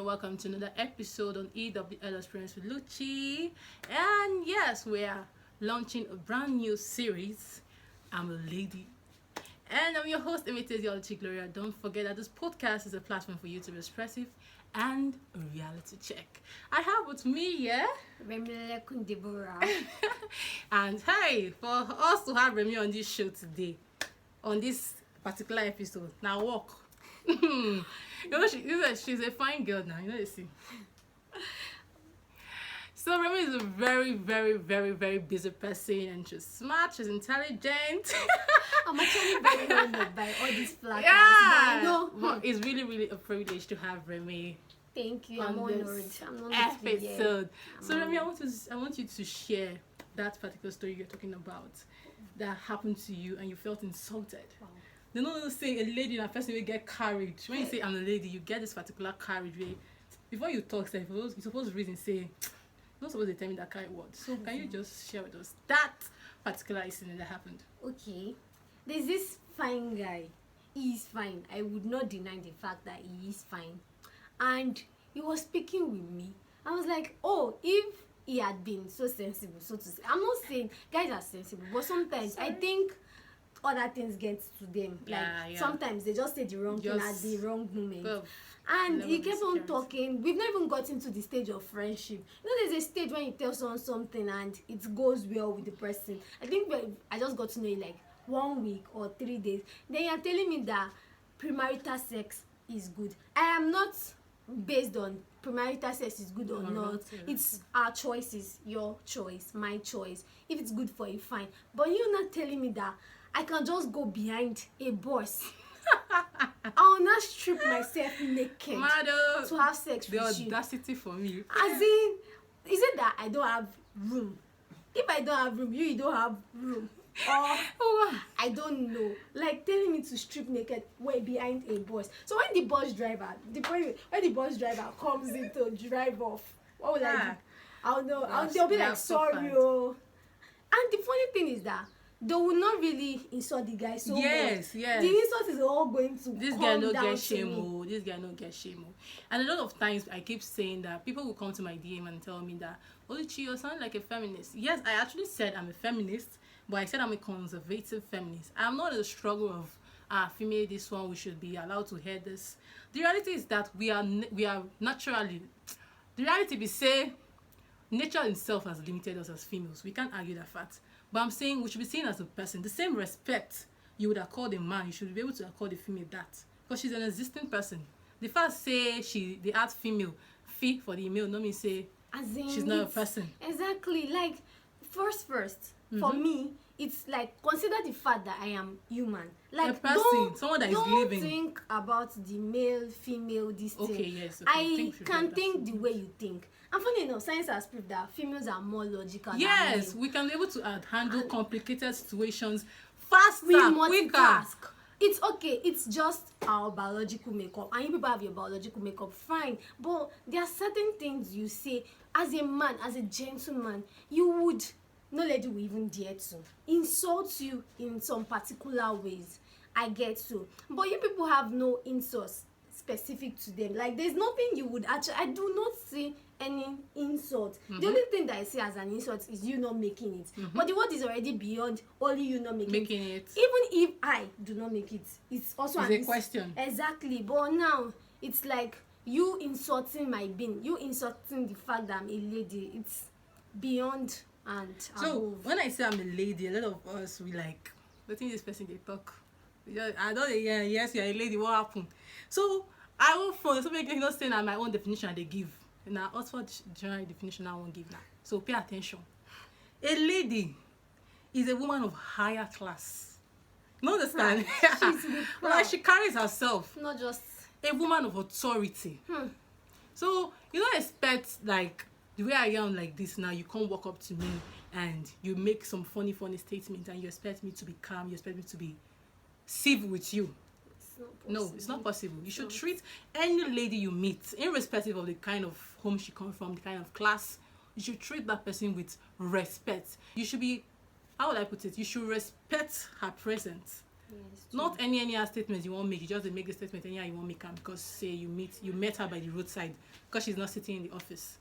welcome to another episode on EWL Experience with Luchi. And yes, we are launching a brand new series, I'm a Lady. And I'm your host, Luchi Gloria. Don't forget that this podcast is a platform for you to be expressive and a reality check. I have with me, and hey, for us to have Remy on this show today, on this particular episode, now walk. She's a fine girl now, you see. So Remy is a very, very, very, very busy person, and she's smart, she's intelligent. I'm actually very honored by all these placards. Yeah, but it's really, really a privilege to have Remy. Thank you. I'm honored. Episode. So Remy, I want you to share that particular story you're talking about that happened to you and you felt insulted. Wow. They don't say a lady and a person will get carried. When you say I'm a lady, you get this particular carried way. Before you talk, you're supposed to reason say, you're not supposed to tell me that kind of word. So can you just share with us that particular incident that happened? Okay. There's this fine guy. He is fine. I would not deny the fact that he is fine. And he was speaking with me. I was like, oh, if he had been so sensible, so to say. I'm not saying guys are sensible, but sometimes I think other things get to them. Sometimes they just say the wrong thing at the wrong moment. And he kept on talking. We've not even gotten to the stage of friendship. You know, there's a stage when you tell someone something and it goes well with the person. I think I just got to know you like 1 week or 3 days. Then you're telling me that premarital sex is good. I am not based on premarital sex is good or not. It's our choices, your choice, my choice. If it's good for you, fine. But you're not telling me that I can just go behind a boss. I'll not strip myself naked to have sex with you. The audacity for me. As in, is it that I don't have room? If I don't have room, you don't have room. Or I don't know. Like telling me to strip naked way behind a bus. So when the bus driver, comes in to drive off, what will I do? I'll know. They'll be like, sorry, oh. And the funny thing is that they will not really insult the guy so much. Yes. The insult is all going to this come guy no down get to shame. me. This guy no get shame. And a lot of times I keep saying that people will come to my DM and tell me that, Luchi, you sound like a feminist. Yes, I actually said I'm a feminist, but I said I'm a conservative feminist. I'm not in the struggle of female this one, we should be allowed to hear this. The reality is that we are naturally, the reality we say nature itself has limited us as females. We can't argue that fact. But I'm saying we should be seen as a person. The same respect you would accord a man, you should be able to accord a female that. Because she's an existing person. The fact say the add female, fee for the male, no mean say she's not a person. Exactly. Like first, for me, it's like consider the fact that I am human. Like a person, someone that is living. Don't think about the male, female, this thing. Okay, yes. Okay, I can think the way you think. And funny enough, science has proved that females are more logical than men. We can be able to handle complicated situations faster, quicker. It's okay, it's just our biological makeup. And you people have your biological makeup, fine. But there are certain things you say as a man, as a gentleman, you would, no lady will even dare to insult you in some particular ways. I get to. But you people have no insults specific to them. Like there's nothing you would actually, I do not see any insult. The only thing that I see as an insult is you not making it. But the word is already beyond only you not making it. Even if I do not make it, it's also a question. Exactly. But now it's like you insulting my being, you insulting the fact that I'm a lady. It's beyond and so above. When I say I'm a lady, a lot of us we like the thing this person they talk. I don't yes, you're a lady, what happened? So I will for somebody not saying that my own definition they give. Now Oxford general definition I won't give now. So pay attention. A lady is a woman of higher class. You understand? Like she carries herself. Not just a woman of authority. So you don't expect like the way I am like this now, you can't walk up to me and you make some funny statements and you expect me to be calm, you expect me to be civil with you. No, it's not possible. You should treat any lady you meet, irrespective of the kind of home she comes from, the kind of class, you should treat that person with respect. You should be, how would I put it? You should respect her presence. Yes, true. Not any other statement you want make. You just dey make the statement anyhow you want make am because say you met her by the roadside because she's not sitting in the office.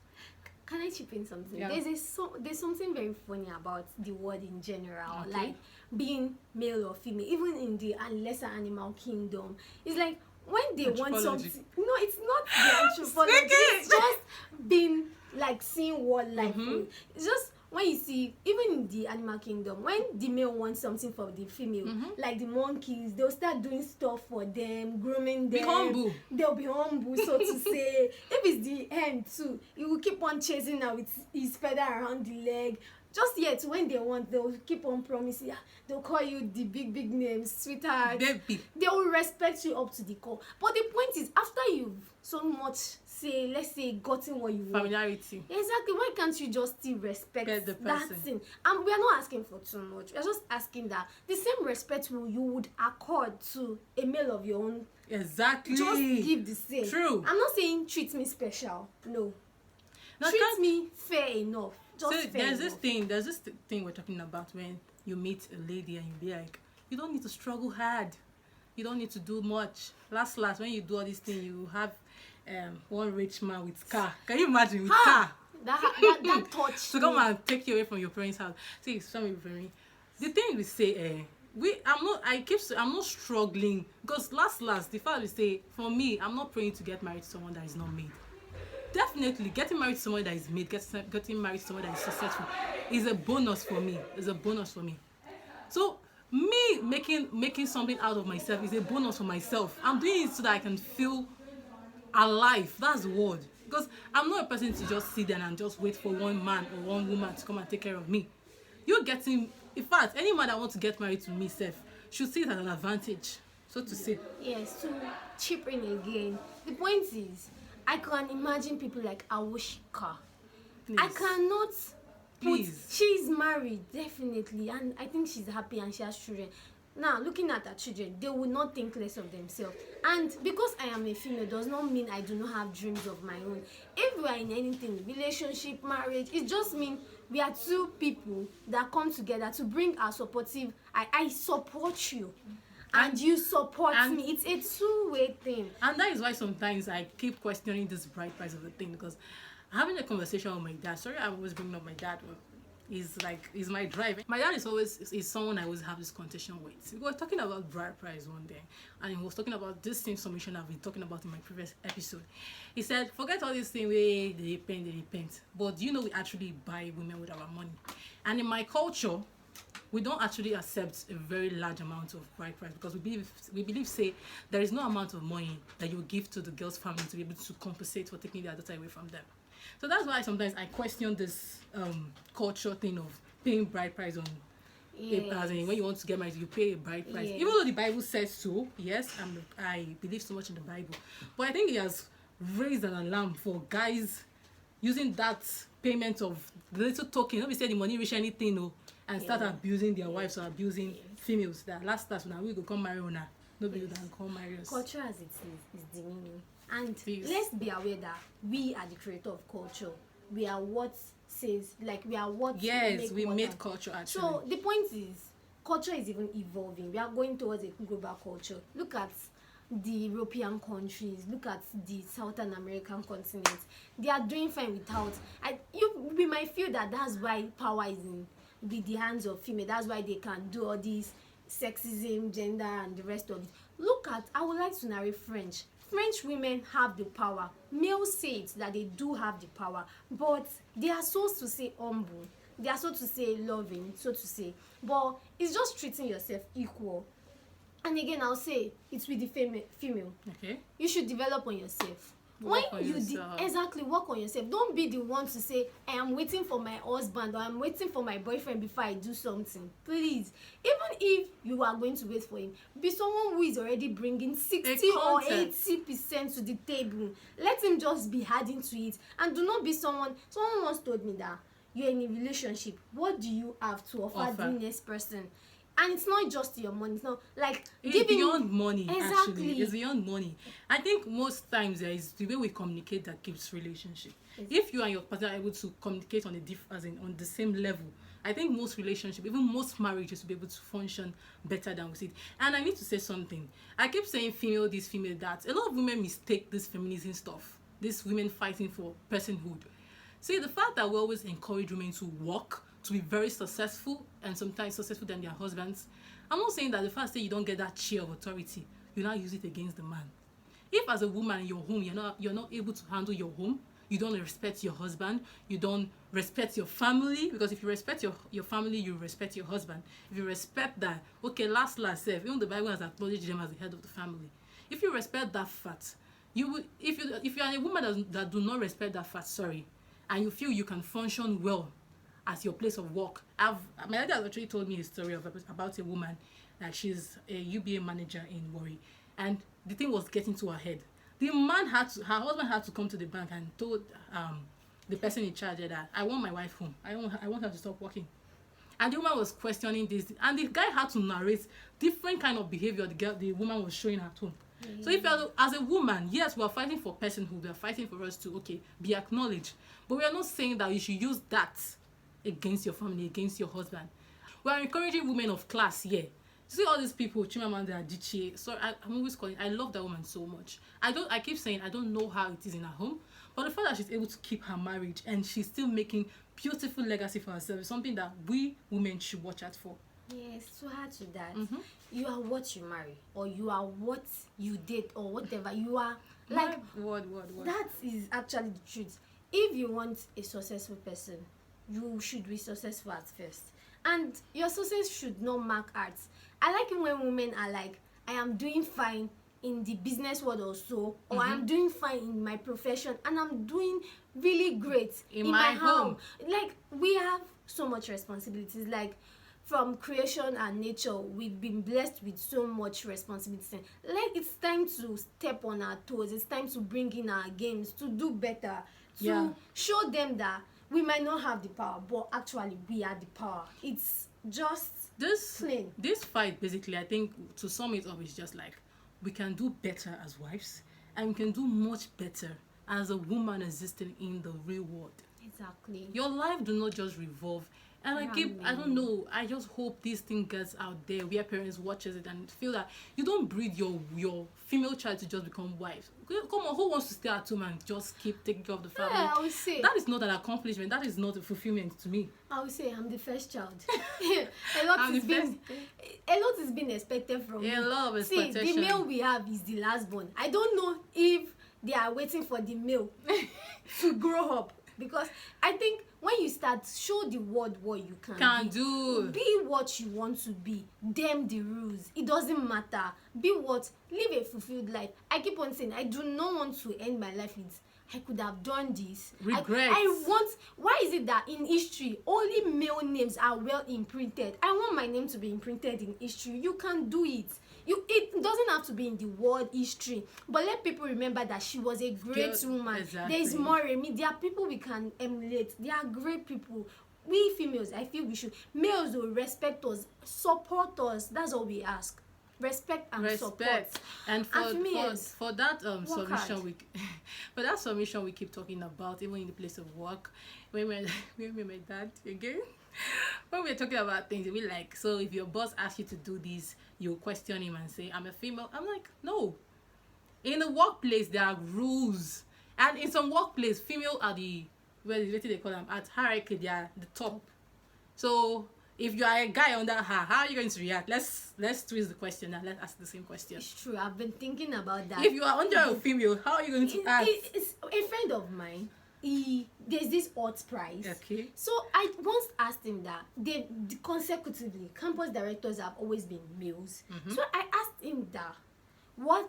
Can I chip in something? Yeah. There's something very funny about the word in general, Okay. like being male or female, even in the lesser animal kingdom. It's like when they want Anthropology. something. No, it's not the anthropology. Speak it! It's just being like seeing what life Mhm. is. It's just when you see, even in the animal kingdom, when the male wants something for the female, like the monkeys, they'll start doing stuff for them, grooming them. Be humble. They'll be humble, so to say. If it's the hen too, he will keep on chasing her with his feather around the leg. Just yet, when they want, they'll keep on promising. They'll call you the big names, sweetheart. Baby. They will respect you up to the core. But the point is, after you've so much, say, let's say, gotten what you want. Familiarity. Exactly. Why can't you just still respect Get the that person. thing? And we are not asking for too much. We are just asking that the same respect you would accord to a male of your own. Exactly. Just give the same. True. I'm not saying treat me special. No. Now, Treat me fair enough. Just so fair there's enough. this thing we're talking about when you meet a lady and you be like, you don't need to struggle hard. You don't need to do much. Last, when you do all these things, you have one rich man with car. Can you imagine with car? That touch. To come and take you away from your parents' house. See, something for me. The thing we say, I'm not struggling because last, the fact we say, for me, I'm not praying to get married to someone that is not made. Definitely, getting married to someone that is made, getting married to someone that is successful is a bonus for me. So me making something out of myself is a bonus for myself. I'm doing it so that I can feel alive. That's the word. Because I'm not a person to just sit there and just wait for one man or one woman to come and take care of me. You're getting, in fact, any man that wants to get married to me self should see it as an advantage, so to say. Yes, to chip in again. The point is, I can imagine people like Awoshika. Please. I cannot Please. She's married, definitely, and I think she's happy and she has children. Now, looking at her children, they will not think less of themselves. And because I am a female does not mean I do not have dreams of my own. If we are in anything, relationship, marriage, it just means we are two people that come together to bring our supportive. I support you. And you support me. It's a two-way thing. And that is why sometimes I keep questioning this bride price of the thing, because having a conversation with my dad, sorry I'm always bringing up my dad, is my drive. My dad is someone I always have this conversation with. We were talking about bride price one day, and he was talking about this same submission I've been talking about in my previous episode. He said, forget all this thing where they repent. But you know we actually buy women with our money. And in my culture, we don't actually accept a very large amount of bride price because we believe say there is no amount of money that you give to the girl's family to be able to compensate for taking their daughter away from them. So that's why sometimes I question this culture thing of paying bride price on as in when you want to get married you pay a bride price. Yes. Even though the Bible says so, yes, I believe so much in the Bible, but I think it has raised an alarm for guys using that payment of the little token. Nobody say the money reach anything, and start abusing their wives or abusing females. That last when we go come marry una, nobody will come marry us. Culture as it is demeaning. And Please. let's be aware that we are the creator of culture. We are what says, like we are what We what made happen. culture actually. So the point is, culture is even evolving. We are going towards a global culture. Look at the European countries. Look at the Southern American continent. They are doing fine without. We might feel that that's why power is in the hands of female. That's why they can do all these sexism, gender, and the rest of it. Look at. I would like to narrate French. French women have the power. Males say it, that they do have the power, but they are so to say humble. They are so to say loving, so to say. But it's just treating yourself equal. And again, I'll say it's with the female. Okay. You should develop on yourself. Work on yourself. Exactly, work on yourself. Don't be the one to say, I am waiting for my husband or I'm waiting for my boyfriend before I do something. Please, even if you are going to wait for him, be someone who is already bringing 60 or 80% to the table. Let him just be adding to it. And do not be someone once told me that you're in a relationship. What do you have to offer the next person? And it's not just your money. It's not like It's giving beyond money. exactly. Actually, it's beyond money. I think most times there is the way we communicate that keeps relationship. Yes. If you and your partner are able to communicate on as in on the same level, I think most relationship, even most marriages, will be able to function better than we see it. And I need to say something. I keep saying female this, female that. A lot of women mistake this feminism stuff. This women fighting for personhood. See, the fact that we always encourage women to work, to be very successful, and sometimes successful than their husbands. I'm not saying that the fact that you don't get that chair of authority, you now use it against the man. If as a woman in your home, you're not able to handle your home, you don't respect your husband, you don't respect your family, because if you respect your family, you respect your husband. If you respect that, okay, last even the Bible has acknowledged them as the head of the family. If you respect that fact, you will, if you are a woman that do not respect that fact, and you feel you can function well as your place of work. My dad has actually told me a story about a woman that she's a UBA manager in Warri, and the thing was getting to her head. Her husband had to come to the bank and told the person in charge that I want my wife home. I want her to stop working. And the woman was questioning this, and the guy had to narrate different kind of behavior the woman was showing at home. Mm-hmm. So if you're as a woman, yes, we are fighting for personhood, we are fighting for us to be acknowledged, but we are not saying that you should use that against your family, against your husband. We are encouraging women of class here. See all these people, Chimamanda Adichie. So I'm always calling. I love that woman so much. I keep saying I don't know how it is in her home, but the fact that she's able to keep her marriage and she's still making beautiful legacy for herself is something that we women should watch out for. Yes, to add to that, Mm-hmm. you are what you marry, or you are what you date, or whatever you are. Like Word. that is actually the truth. If you want a successful person, you should be successful at first, and your success should not mark arts. I like it when women are like, I am doing fine in the business world or Mm-hmm. I'm doing fine in my profession, and I'm doing really great in my home. Like, we have so much responsibilities, like from creation and nature. We've been blessed with so much responsibility. Like, it's time to step on our toes. It's time to bring in our games, to do better, to show them that we might not have the power, but actually we are the power. It's just plain. This fight, basically, I think to sum it up, is just like we can do better as wives, and we can do much better as a woman existing in the real world. Exactly. Your life do not just revolve. And I don't know, I just hope this thing gets out there where parents watches it and feel that you don't breed your female child to just become wives. Come on, who wants to stay at home and just keep taking care of the family? Yeah, I would say that is not an accomplishment. That is not a fulfillment to me. I would say I'm the first child. a lot is being expected from me. A lot of expectation. See, the male we have is the last born. I don't know if they are waiting for the male to grow up, because I think when you start, show the world what you can do. Be what you want to be. Them the rules. It doesn't matter. Live a fulfilled life. I keep on saying, I do not want to end my life with, I could have done this. Regrets. Why is it that in history only male names are well imprinted? I want my name to be imprinted in history. You can do it. It doesn't have to be in the world history, but let people remember that she was a great woman. Exactly. There is more Remy. There are people we can emulate. They are great people. We females, I feel we should. Males will respect us, support us. That's all we ask. Respect and support. And for that submission we keep talking about, even in the place of work, when my dad again. When we're talking about things, we like, so if your boss asks you to do this, you question him and say, I'm a female. I'm like, no. In the workplace, there are rules. And in some workplace, female are they call them, at hierarchy, they are the top. So if you are a guy under her, how are you going to react? Let's twist the question and let's ask the same question. It's true. I've been thinking about that. If you are under a female, how are you going to act? It's a friend of mine. There's this odds prize. Okay. So I once asked him that they consecutively campus directors have always been males. Mm-hmm. So I asked him that, why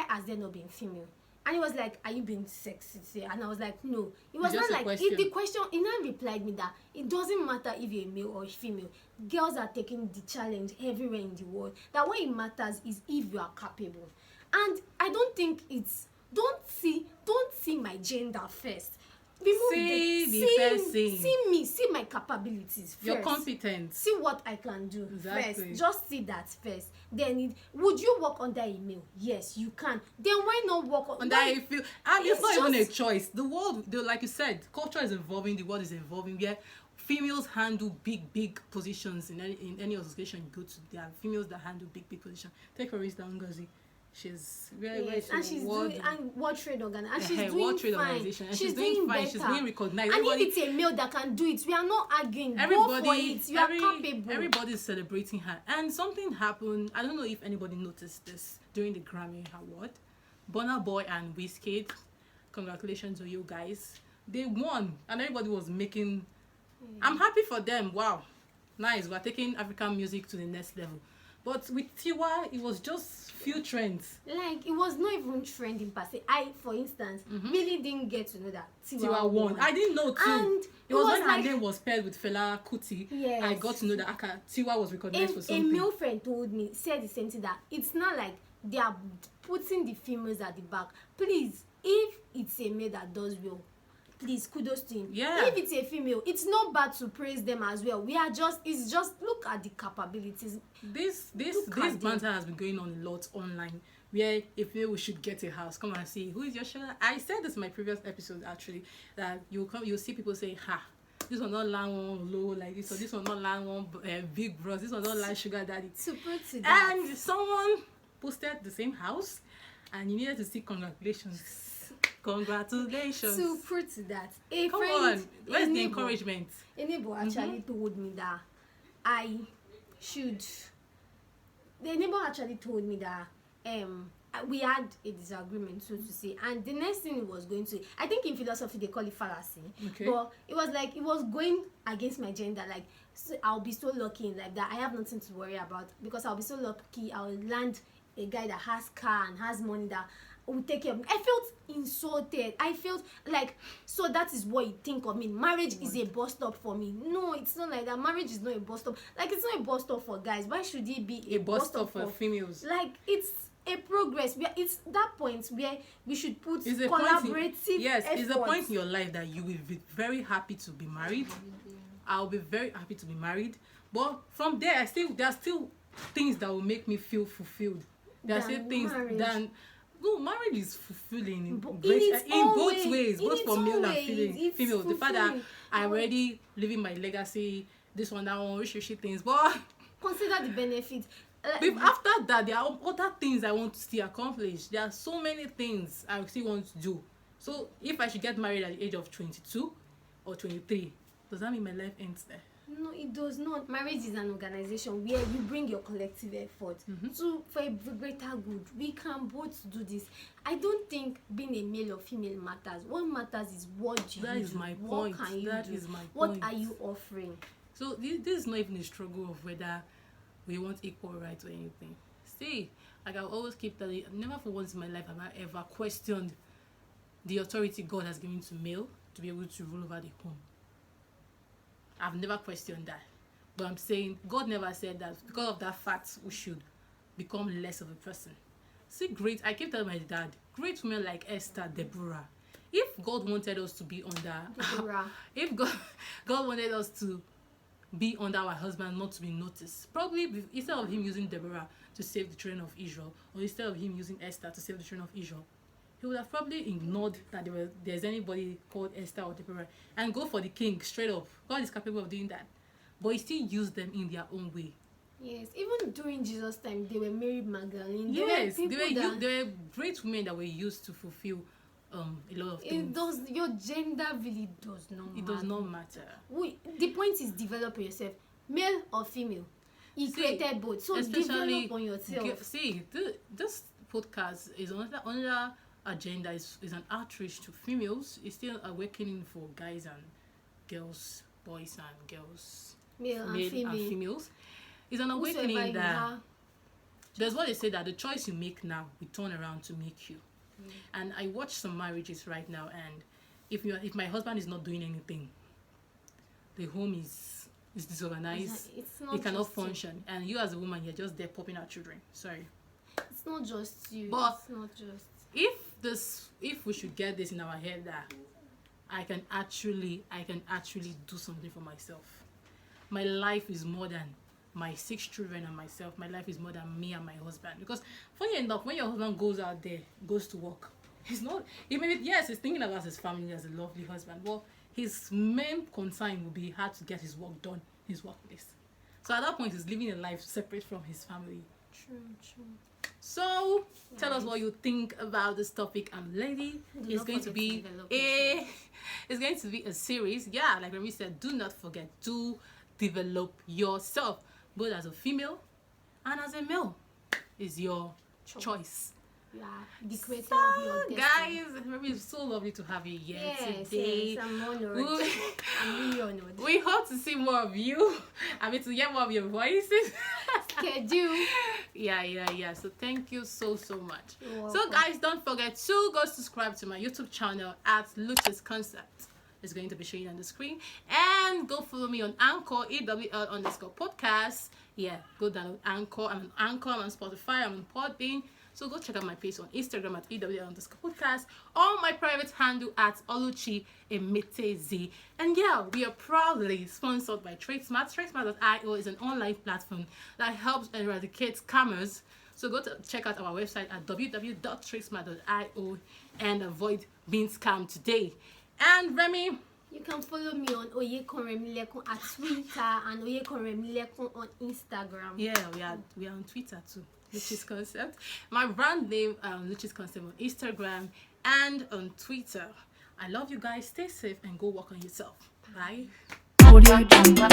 has there not been female? And he was like, are you being sexist? And I was like, no. It was not like the question. He now replied me that it doesn't matter if you're a male or a female. Girls are taking the challenge everywhere in the world. That what it matters is if you are capable. And I don't think don't see my gender first. remove See the the person. see me, see my capabilities first. You're competent. See what I can do Exactly. first. Just see that first. Then would you work under a male? Yes, you can. Then why not work And I feel, and it's not even a choice. The world, like you said, culture is evolving. The world is evolving. Yeah, females handle big positions in any association you go to. There are females that handle big positions. Take for instance, Ngozi. She's very yes, and she's doing and World Trade Organization, and she's doing World Trade fine. Organization, and she's doing fine. better. She's being recognized. And if it's a male that can do it, we are not arguing. Go for it. You are capable. Everybody's celebrating her. And something happened. I don't know if anybody noticed this during the Grammy Award. Burna Boy and Wizkid, congratulations to you guys. They won, and everybody was making. I'm happy for them. Wow, nice. We're taking African music to the next level. But with Tiwa, it was just few trends. Like, it was not even trending per se. I, for instance, really didn't get to know that Tiwa won. I didn't know too. And it was when her name was paired with Fela Kuti. Yes. I got to know that Tiwa was recognized for something. A male friend said the same thing, that it's not like they are putting the females at the back. Please, if it's a male that does well, please, kudos to him. Yeah. If it's a female, it's not bad to praise them as well. It's just look at the capabilities. This banter has been going on a lot online, where if we should get a house, come and see who is your sugar. I said this in my previous episode actually, that you'll see people say, ha, this one not land one low like this, or this one not land one big bros, this one not land sugar daddy. Super to that. And someone posted the same house, and you needed to see congratulations. Congratulations. Super to that. Come on, where's the encouragement? A neighbor actually told me that I should. The neighbor actually told me that we had a disagreement, so to say, and the next thing it was going to, I think in philosophy they call it fallacy. Okay. But it was like it was going against my gender. Like, so I'll be so lucky in life that I have nothing to worry about, because I'll be so lucky I'll land a guy that has car and has money that will take care of me. I felt insulted. I felt like, so that is what you think of me. Marriage is a bus stop for me. No, it's not like that. Marriage is not a bus stop. Like, it's not a bus stop for guys. Why should it be a bus stop for females? Like, it's a progress. It's that point where we should put collaborative efforts. It's a point in your life that you will be very happy to be married. I'll be very happy to be married. But from there, there are still things that will make me feel fulfilled. There are still things that... No, marriage is fulfilling in both ways, both for male and female. The fact that I'm already living my legacy, this one, that one, rich things. But consider the benefits. After that, there are other things I want to still accomplish. There are so many things I still want to do. So if I should get married at the age of 22 or 23, does that mean my life ends there? No, it does not. Marriage is an organization where you bring your collective effort for a greater good. We can both do this. I don't think being a male or female matters. What matters is what you do. That is my point. What can you do? Is my what point. Are you offering? So this is not even a struggle of whether we want equal rights or anything. See, like I always keep telling you, never for once in my life have I ever questioned the authority God has given to male to be able to rule over the home. I've never questioned that. But I'm saying God never said that because of that fact we should become less of a person. See, I keep telling my dad, great women like Esther, Deborah. If God wanted us to be under if God wanted us to be under our husband, not to be noticed, probably instead of him using Deborah to save the children of Israel, or instead of him using Esther to save the children of Israel, he would have probably ignored that there's anybody called Esther or Deborah and go for the king straight up. God is capable of doing that. But he still used them in their own way. Yes, even during Jesus' time, they were Mary Magdalene. Yes, they were great women that were used to fulfill a lot of things. Your gender really does not matter. It does not matter. The point is develop yourself, male or female. He created both, so develop on yourself. This podcast is another agenda is an outreach to females. It's still awakening for guys and girls, boys and girls, male and females. It's an awakening that there's what they say that the choice you make now will turn around to make you. And I watch some marriages right now, and if my husband is not doing anything, the home is disorganized. It cannot function, and you as a woman, you're just there popping out children. Sorry, it's not just you. But it's not just. If we should get this in our head that I can actually do something for myself. My life is more than my 6 children and myself. My life is more than me and my husband. Because funny enough, when your husband goes out there, goes to work, he's not, he may be, yes, he's thinking about his family as a lovely husband, but his main concern will be how to get his work done in his workplace. So at that point, he's living a life separate from his family. True, true. So tell us what you think about this topic, lady. It's going to be it's going to be a series. Yeah, like Remy said, do not forget to develop yourself, both as a female and as a male. Is your choice. Yeah, the creator of your destiny. Guys, Remy, it's so lovely to have you here today. Yes, I'm honored. I'm really honored. We hope to see more of you. I mean, to hear more of your voices. Schedule. Yeah. So thank you so much. You're So welcome. guys, don't forget to go subscribe to my YouTube channel at Luchi's Concept. It's going to be showing on the screen. And go follow me on Anchor, EWL_podcast. Yeah, go download Anchor. I'm on Anchor, I'm on Spotify, I'm on Podbean. So go check out my page on Instagram at EWL_podcast, or my private handle at Oluchi Emetezi. And yeah, we are proudly sponsored by TradeSmart. TradeSmart.io is an online platform that helps eradicate scammers. So go to check out our website at www.tradesmart.io and avoid being scammed today. And Remy, You can follow me on Oyekonremilekun at Twitter and Oyekonremilekun on Instagram. yeah, we are on Twitter too. Luchi's Concept. My brand name, Luchi's Concept, on Instagram and on Twitter. I love you guys. Stay safe and go work on yourself. Bye. Audio Jungle.